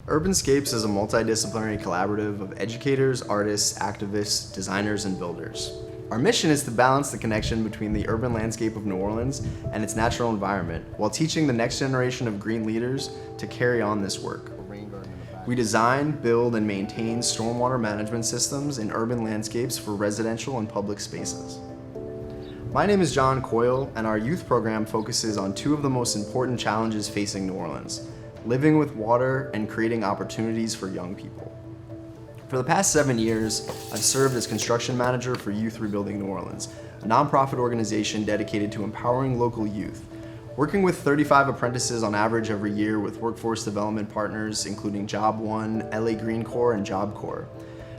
Urbanscapes is a multidisciplinary collaborative of educators, artists, activists, designers, and builders. Our mission is to balance the connection between the urban landscape of New Orleans and its natural environment, while teaching the next generation of green leaders to carry on this work. We design, build, and maintain stormwater management systems in urban landscapes for residential and public spaces. My name is John Coyle, and our youth program focuses on two of the most important challenges facing New Orleans: living with water and creating opportunities for young people. For the past 7 years, I've served as construction manager for Youth Rebuilding New Orleans, a nonprofit organization dedicated to empowering local youth, working with 35 apprentices on average every year with workforce development partners including Job One, LA Green Corps, and Job Corps.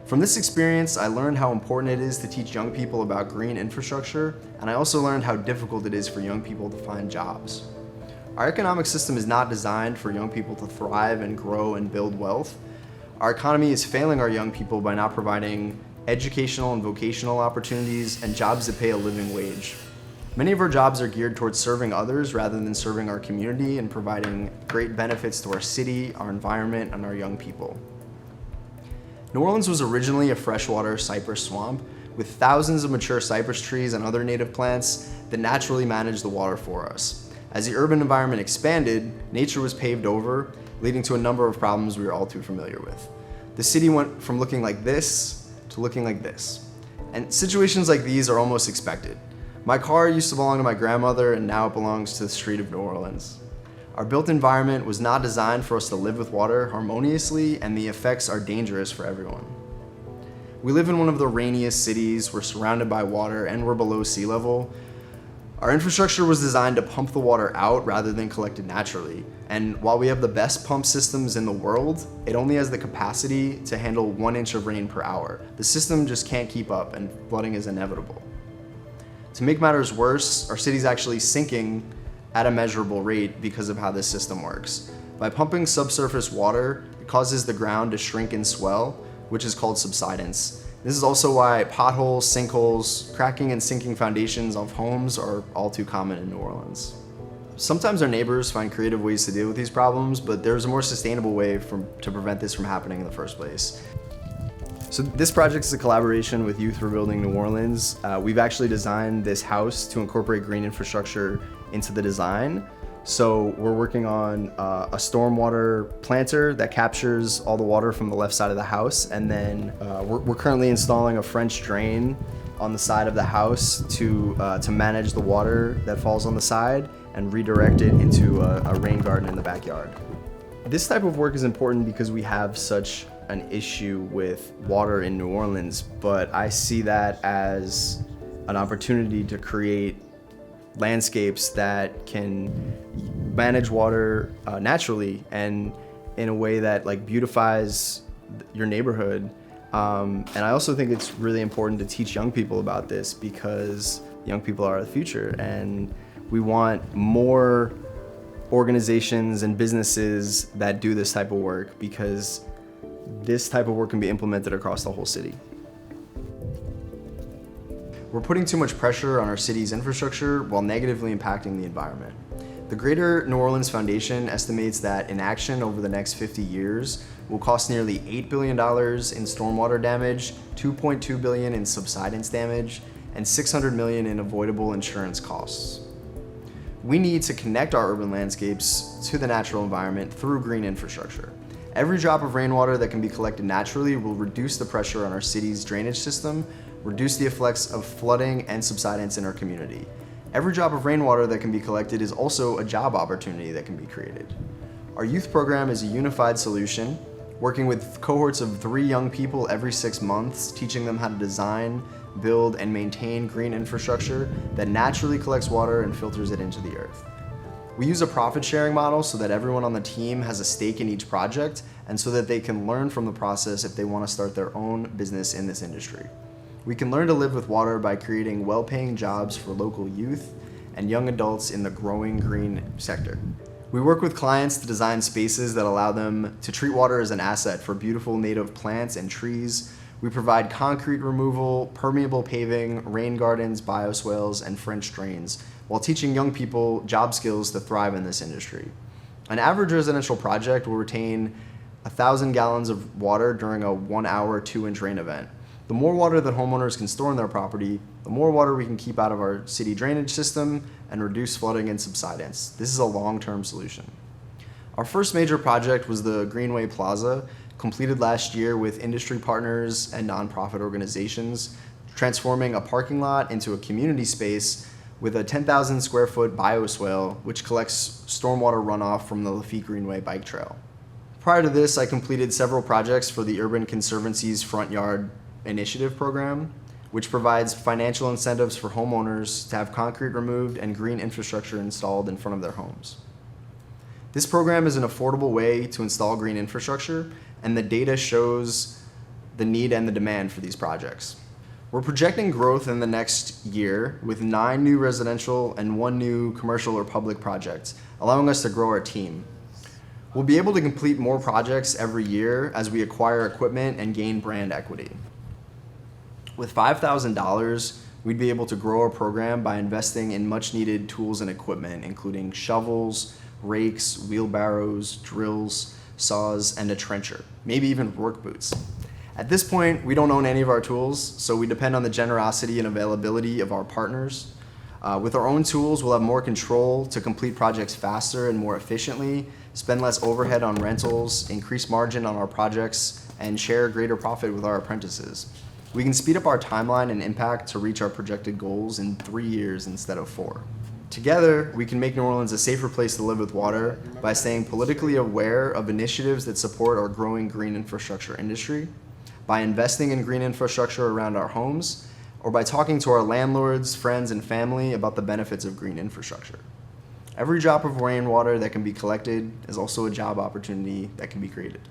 From this experience, I learned how important it is to teach young people about green infrastructure, and I also learned how difficult it is for young people to find jobs. Our economic system is not designed for young people to thrive and grow and build wealth. Our economy is failing our young people by not providing educational and vocational opportunities and jobs that pay a living wage. Many of our jobs are geared towards serving others rather than serving our community and providing great benefits to our city, our environment, and our young people. New Orleans was originally a freshwater cypress swamp with thousands of mature cypress trees and other native plants that naturally manage the water for us. As the urban environment expanded, nature was paved over, leading to a number of problems we are all too familiar with. The city went from looking like this to looking like this. And situations like these are almost expected. My car used to belong to my grandmother, and now it belongs to the street of New Orleans. Our built environment was not designed for us to live with water harmoniously, and the effects are dangerous for everyone. We live in one of the rainiest cities, we're surrounded by water, and we're below sea level. Our infrastructure was designed to pump the water out rather than collect it naturally. And while we have the best pump systems in the world, it only has the capacity to handle 1 inch of rain per hour. The system just can't keep up, and flooding is inevitable. To make matters worse, our city's actually sinking at a measurable rate because of how this system works. By pumping subsurface water, it causes the ground to shrink and swell, which is called subsidence. This is also why potholes, sinkholes, cracking and sinking foundations of homes are all too common in New Orleans. Sometimes our neighbors find creative ways to deal with these problems, but there's a more sustainable way to prevent this from happening in the first place. So this project is a collaboration with Youth Rebuilding New Orleans. We've actually designed this house to incorporate green infrastructure into the design. So we're working on a stormwater planter that captures all the water from the left side of the house, and then we're currently installing a French drain on the side of the house to manage the water that falls on the side and redirect it into a rain garden in the backyard. This type of work is important because we have such an issue with water in New Orleans, but I see that as an opportunity to create landscapes that can manage water naturally and in a way that beautifies your neighborhood. And I also think it's really important to teach young people about this because young people are the future, and we want more organizations and businesses that do this type of work because this type of work can be implemented across the whole city. We're putting too much pressure on our city's infrastructure while negatively impacting the environment. The Greater New Orleans Foundation estimates that inaction over the next 50 years will cost nearly $8 billion in stormwater damage, $2.2 billion in subsidence damage, and $600 million in avoidable insurance costs. We need to connect our urban landscapes to the natural environment through green infrastructure. Every drop of rainwater that can be collected naturally will reduce the pressure on our city's drainage system, reduce the effects of flooding and subsidence in our community. Every drop of rainwater that can be collected is also a job opportunity that can be created. Our youth program is a unified solution, working with cohorts of 3 young people every 6 months, teaching them how to design, build, and maintain green infrastructure that naturally collects water and filters it into the earth. We use a profit-sharing model so that everyone on the team has a stake in each project and so that they can learn from the process if they want to start their own business in this industry. We can learn to live with water by creating well-paying jobs for local youth and young adults in the growing green sector. We work with clients to design spaces that allow them to treat water as an asset for beautiful native plants and trees. We provide concrete removal, permeable paving, rain gardens, bioswales, and French drains, while teaching young people job skills to thrive in this industry. An average residential project will retain 1,000 gallons of water during a 1-hour 2-inch rain event. The more water that homeowners can store in their property, the more water we can keep out of our city drainage system and reduce flooding and subsidence. This is a long-term solution. Our first major project was the Greenway Plaza, completed last year with industry partners and nonprofit organizations, transforming a parking lot into a community space with a 10,000 square foot bioswale, which collects stormwater runoff from the Lafitte Greenway bike trail. Prior to this, I completed several projects for the Urban Conservancy's Front Yard Initiative program, which provides financial incentives for homeowners to have concrete removed and green infrastructure installed in front of their homes. This program is an affordable way to install green infrastructure, and the data shows the need and the demand for these projects. We're projecting growth in the next year with 9 new residential and 1 new commercial or public project, allowing us to grow our team. We'll be able to complete more projects every year as we acquire equipment and gain brand equity. With $5,000, we'd be able to grow our program by investing in much needed tools and equipment, including shovels, rakes, wheelbarrows, drills, saws, and a trencher, maybe even work boots. At this point, we don't own any of our tools, so we depend on the generosity and availability of our partners. With our own tools, we'll have more control to complete projects faster and more efficiently, spend less overhead on rentals, increase margin on our projects, and share greater profit with our apprentices. We can speed up our timeline and impact to reach our projected goals in 3 years instead of 4. Together, we can make New Orleans a safer place to live with water by staying politically aware of initiatives that support our growing green infrastructure industry, by investing in green infrastructure around our homes, or by talking to our landlords, friends, and family about the benefits of green infrastructure. Every drop of rainwater that can be collected is also a job opportunity that can be created.